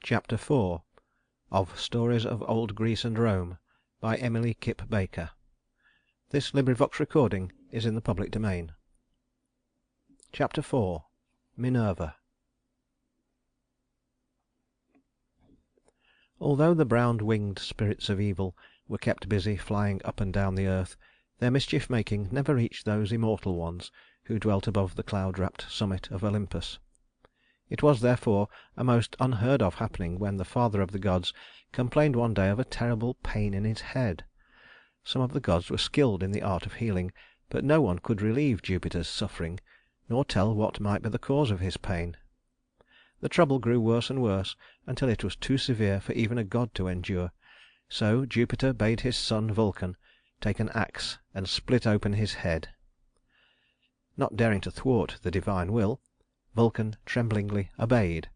Chapter 4 of Stories of Old Greece and Rome by Emilie Kipp Baker. This recording is in the public domain. Chapter 4 Minerva. Although the brown-winged spirits of evil were kept busy flying up and down the earth, their mischief-making never reached those immortal ones who dwelt above the cloud-wrapped summit of Olympus. It was, therefore, a most unheard-of happening when the father of the gods complained one day of a terrible pain in his head. Some of the gods were skilled in the art of healing, but no one could relieve Jupiter's suffering, nor tell what might be the cause of his pain. The trouble grew worse and worse until it was too severe for even a god to endure, so Jupiter bade his son Vulcan take an axe and split open his head. Not daring to thwart the divine will, Vulcan tremblingly obeyed,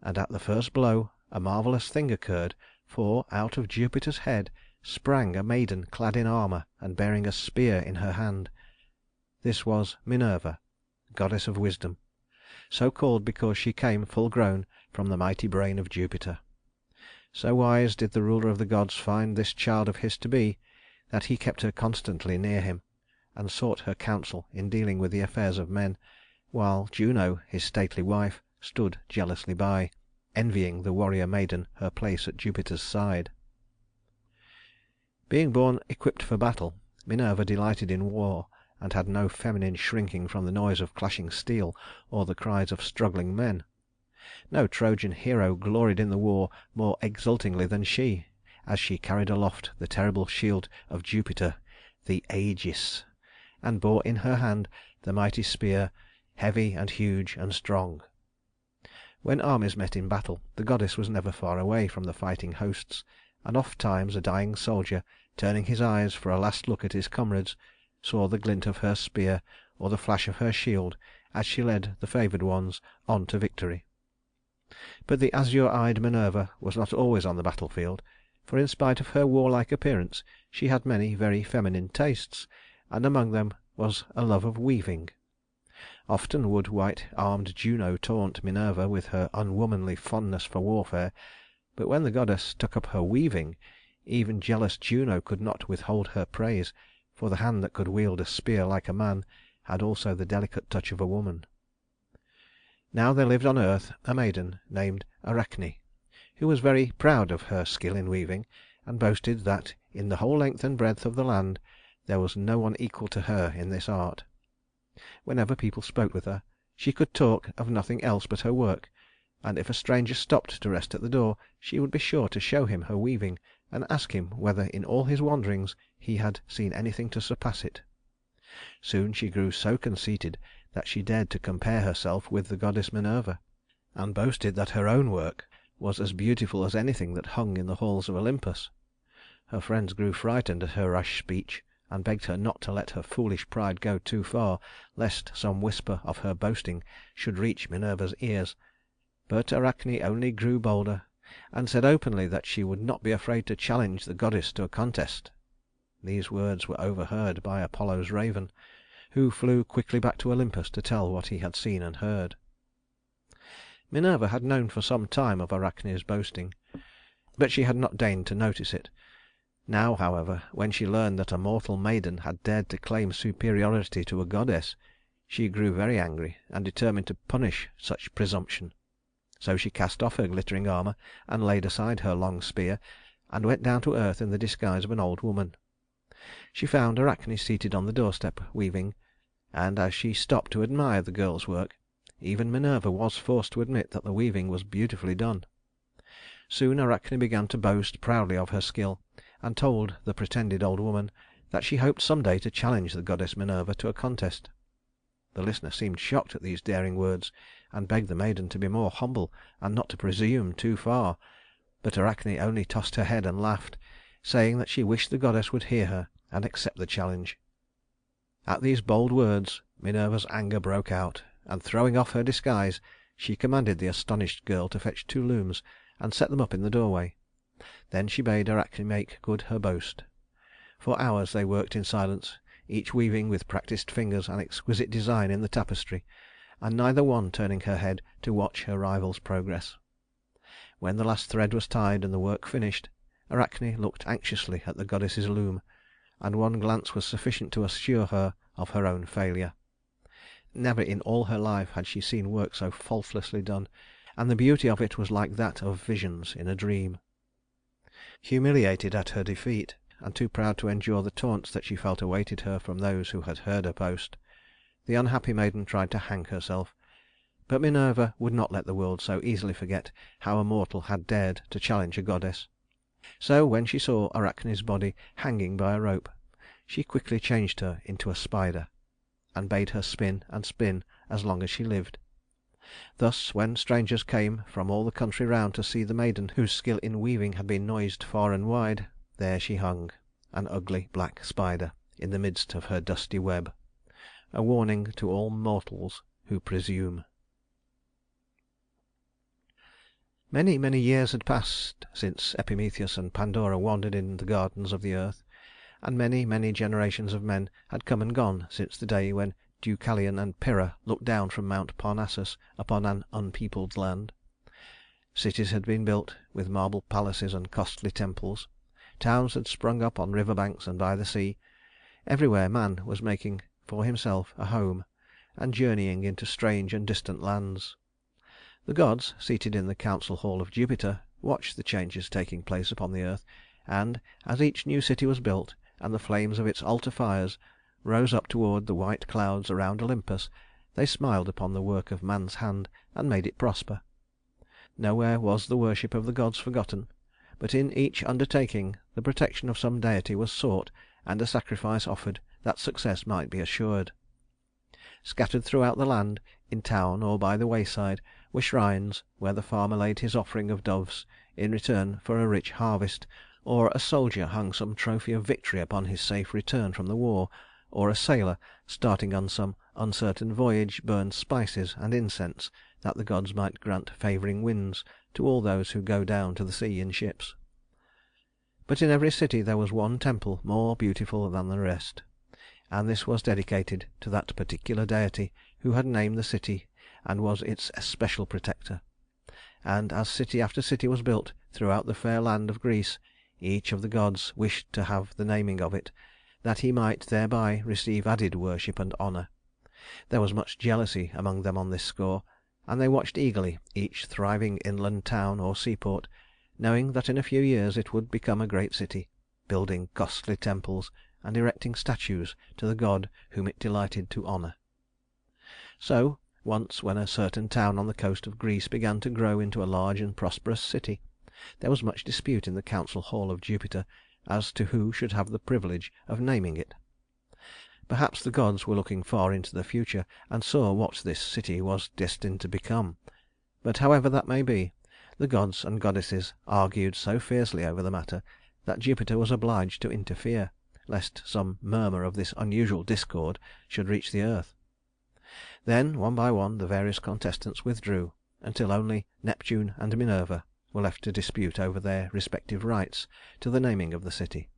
and at the first blow a marvelous thing occurred, for out of Jupiter's head sprang a maiden clad in armor and bearing a spear in her hand. This was Minerva, goddess of wisdom, so called because she came full grown from the mighty brain of Jupiter. So wise did the ruler of the gods find this child of his to be, that he kept her constantly near him, and sought her counsel in dealing with the affairs of men, while Juno, his stately wife, stood jealously by, envying the warrior maiden her place at Jupiter's side. Being born equipped for battle, Minerva delighted in war, and had no feminine shrinking from the noise of clashing steel or the cries of struggling men. No Trojan hero gloried in the war more exultingly than she, as she carried aloft the terrible shield of Jupiter, the Aegis, and bore in her hand the mighty spear, heavy and huge and strong. When armies met in battle, the goddess was never far away from the fighting hosts, and ofttimes a dying soldier, turning his eyes for a last look at his comrades, saw the glint of her spear or the flash of her shield as she led the favored ones on to victory. But the azure-eyed Minerva was not always on the battlefield, for in spite of her warlike appearance she had many very feminine tastes, and among them was a love of weaving. Often would white-armed Juno taunt Minerva with her unwomanly fondness for warfare, but when the goddess took up her weaving, even jealous Juno could not withhold her praise, for the hand that could wield a spear like a man had also the delicate touch of a woman. Now there lived on earth a maiden named Arachne, who was very proud of her skill in weaving, and boasted that in the whole length and breadth of the land there was no one equal to her in this art. Whenever people spoke with her, she could talk of nothing else but her work, and if a stranger stopped to rest at the door, she would be sure to show him her weaving, and ask him whether in all his wanderings he had seen anything to surpass it. Soon she grew so conceited that she dared to compare herself with the goddess Minerva, and boasted that her own work was as beautiful as anything that hung in the halls of Olympus. Her friends grew frightened at her rash speech, and begged her not to let her foolish pride go too far, lest some whisper of her boasting should reach Minerva's ears. But Arachne only grew bolder, and said openly that she would not be afraid to challenge the goddess to a contest. These words were overheard by Apollo's raven, who flew quickly back to Olympus to tell what he had seen and heard. Minerva had known for some time of Arachne's boasting, but she had not deigned to notice it. Now, however, when she learned that a mortal maiden had dared to claim superiority to a goddess, she grew very angry and determined to punish such presumption. So she cast off her glittering armor and laid aside her long spear, and went down to earth in the disguise of an old woman. She found Arachne seated on the doorstep weaving, and as she stopped to admire the girl's work, even Minerva was forced to admit that the weaving was beautifully done. Soon Arachne began to boast proudly of her skill, and told the pretended old woman that she hoped some day to challenge the goddess Minerva to a contest. The listener seemed shocked at these daring words, and begged the maiden to be more humble and not to presume too far; but Arachne only tossed her head and laughed, saying that she wished the goddess would hear her and accept the challenge. At these bold words Minerva's anger broke out, and throwing off her disguise, she commanded the astonished girl to fetch 2 looms and set them up in the doorway. Then she bade Arachne make good her boast. For hours they worked in silence, each weaving with practiced fingers an exquisite design in the tapestry, and neither one turning her head to watch her rival's progress. When the last thread was tied and the work finished, Arachne looked anxiously at the goddess's loom, and one glance was sufficient to assure her of her own failure. Never in all her life had she seen work so faultlessly done, and the beauty of it was like that of visions in a dream. Humiliated at her defeat, and too proud to endure the taunts that she felt awaited her from those who had heard her boast, the unhappy maiden tried to hang herself. But Minerva would not let the world so easily forget how a mortal had dared to challenge a goddess. So when she saw Arachne's body hanging by a rope, she quickly changed her into a spider, and bade her spin and spin as long as she lived. Thus, when strangers came from all the country round to see the maiden whose skill in weaving had been noised far and wide, there she hung, an ugly black spider, in the midst of her dusty web, a warning to all mortals who presume. Many, many years had passed since Epimetheus and Pandora wandered in the gardens of the earth, and many, many generations of men had come and gone since the day when Deucalion and Pyrrha looked down from Mount Parnassus upon an unpeopled land. Cities had been built, with marble palaces and costly temples. Towns had sprung up on river banks and by the sea. Everywhere man was making for himself a home, and journeying into strange and distant lands. The gods, seated in the council hall of Jupiter, watched the changes taking place upon the earth, and as each new city was built, and the flames of its altar fires rose up toward the white clouds around Olympus, they smiled upon the work of man's hand and made it prosper. Nowhere was the worship of the gods forgotten, but in each undertaking the protection of some deity was sought and a sacrifice offered that success might be assured. Scattered throughout the land, in town or by the wayside, were shrines where the farmer laid his offering of doves in return for a rich harvest, or a soldier hung some trophy of victory upon his safe return from the war, or a sailor, starting on some uncertain voyage, burned spices and incense that the gods might grant favoring winds to all those who go down to the sea in ships. But in every city there was one temple more beautiful than the rest, and this was dedicated to that particular deity who had named the city and was its especial protector. And as city after city was built throughout the fair land of Greece, each of the gods wished to have the naming of it, that he might thereby receive added worship and honor. There was much jealousy among them on this score, and they watched eagerly each thriving inland town or seaport, knowing that in a few years it would become a great city, building costly temples and erecting statues to the god whom it delighted to honor. So once, when a certain town on the coast of Greece began to grow into a large and prosperous city, there was much dispute in the council hall of Jupiter as to who should have the privilege of naming it. Perhaps the gods were looking far into the future and saw what this city was destined to become. But however that may be, the gods and goddesses argued so fiercely over the matter that Jupiter was obliged to interfere, lest some murmur of this unusual discord should reach the earth. Then one by one the various contestants withdrew, until only Neptune and Minerva were left to dispute over their respective rights to the naming of the city.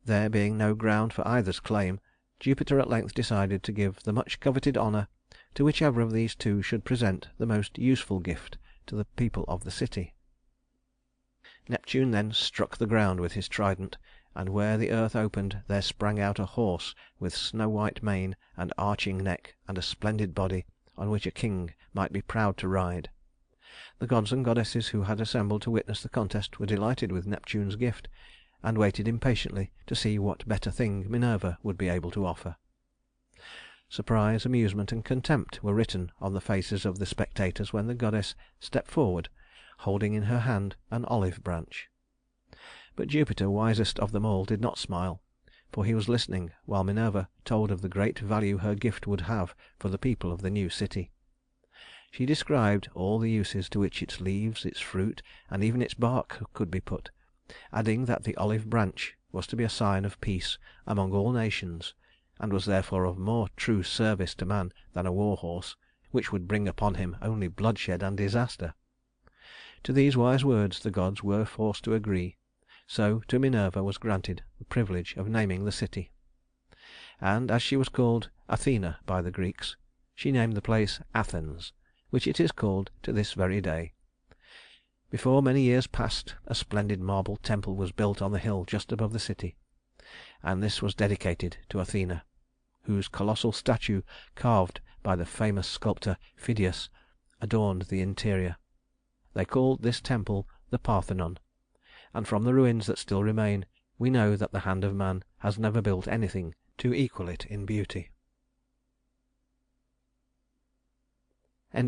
There being no ground for either's claim, Jupiter at length decided to give the much coveted honor to whichever of these two should present the most useful gift to the people of the city. Neptune then struck the ground with his trident, and where the earth opened there sprang out a horse with snow-white mane and arching neck and a splendid body on which a king might be proud to ride. The gods and goddesses who had assembled to witness the contest were delighted with Neptune's gift, and waited impatiently to see what better thing Minerva would be able to offer. Surprise, amusement, and contempt were written on the faces of the spectators when the goddess stepped forward, holding in her hand an olive branch. But Jupiter, wisest of them all, did not smile, for he was listening while Minerva told of the great value her gift would have for the people of the new city. She described all the uses to which its leaves, its fruit, and even its bark could be put, adding that the olive branch was to be a sign of peace among all nations, and was therefore of more true service to man than a war horse, which would bring upon him only bloodshed and disaster. To these wise words the gods were forced to agree, so to Minerva was granted the privilege of naming the city. And as she was called Athena by the Greeks, she named the place Athens, which it is called to this very day. Before many years passed a splendid marble temple was built on the hill just above the city, and this was dedicated to Athena, whose colossal statue, carved by the famous sculptor Phidias, adorned the interior. They called this temple the Parthenon, and from the ruins that still remain we know that the hand of man has never built anything to equal it in beauty.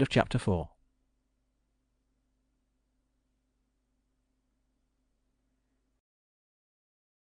Chapter 5